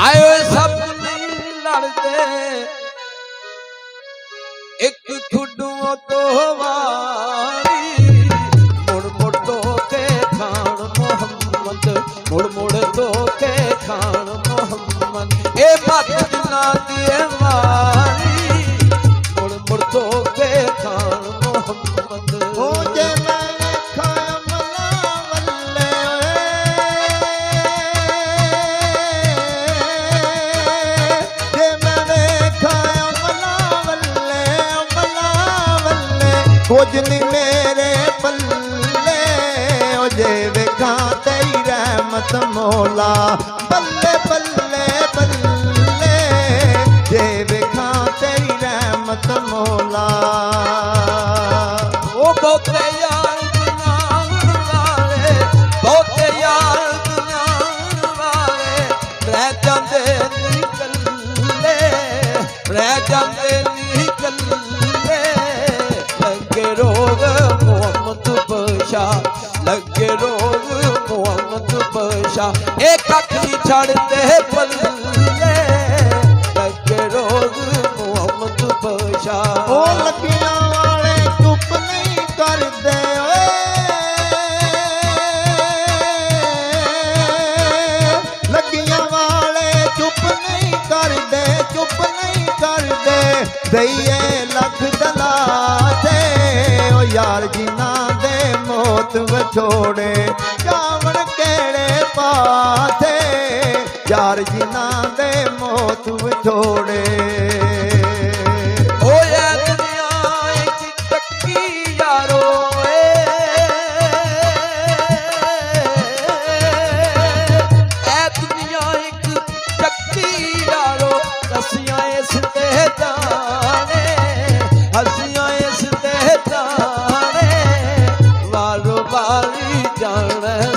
आयो सब नहीं लड़ते एक ठुडू तो वारी मुड़ मुड़ तो के खान मोहम्मद मुड़ मुड़ तो के खान मोहम्मद ए मत ना दिए मारी मुड़ मुड़ तो के खान मोहम्मद हो जे मैंने खाया मला वल्ले जे मैंने खाया मला वल्ले कुछ नहीं मेरे पल्ले ओ जे वेखा तेरी रहमत मौला बल्ले बल्ले बल्ले जे वेखा तेरी रहमत मौला ओ बहुते यार गुनाह वाले बहुते यार गुनाह वाले रह जाते निकले रह जाते निकले लगे रोग मोहम्मद बशा लगे रोग मोहम्मद बशा एक अखी छड़ते पल्ले लगे रोग मोहम्मद बशा ओ लगियां वाले चुप नहीं करदे ओए लगियां वाले चुप नहीं करदे दईए लख दला दे ओ यार जिना दे मौत विछोड़े जावण केड़े पाथे यार जिना दे मौत विछोड़े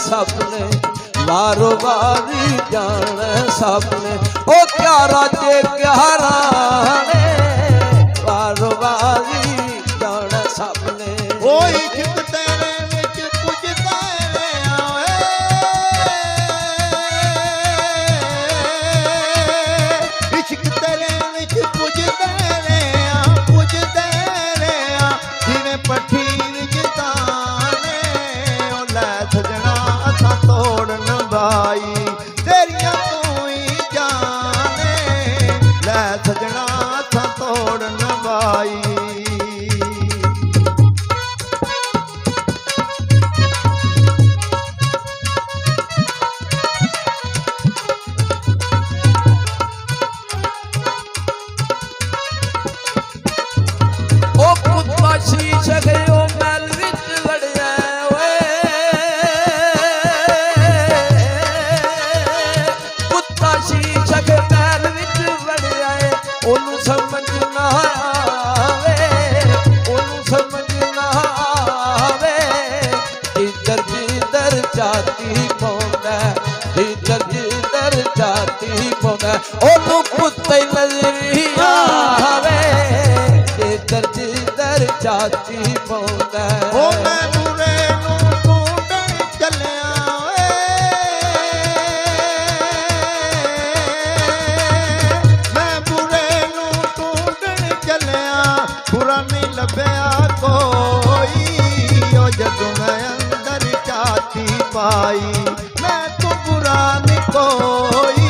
सबने वारो वारी जान सबने ओ क्या राजे क्या राने वारो वारी जान सबने ओ इश्क तेरे विच कुछ तेरे आए इश्क तेरे विच कुछ तेरे आ जिवें पठी विच ताने ओ लै सजना असां तोड़न भाई तेरियां तू ही जाने लै सजना असां तोड़न भाई शीश गयो मैल विच वड़िया कुत्ता शीश के मैल विच वड़िया ओनू समझ ना आवे ओनू समझ ना आवे इधर जिधर जाती पौंदा इधर जिधर जाती पौंदा ओनू कुत्ते नजरी आवे इधर जिधर जाती पौंदा ओ मैं बुरे नू ढूंढण चलिया मैं बुरे नू ढूंढण चलिया बुरा नहीं लभ्या कोई ओ जदों मैं अंदर चाती पाई मैं तो बुरा नहीं कोई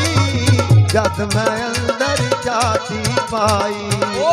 जद मैं अंदर चाती पाई ओ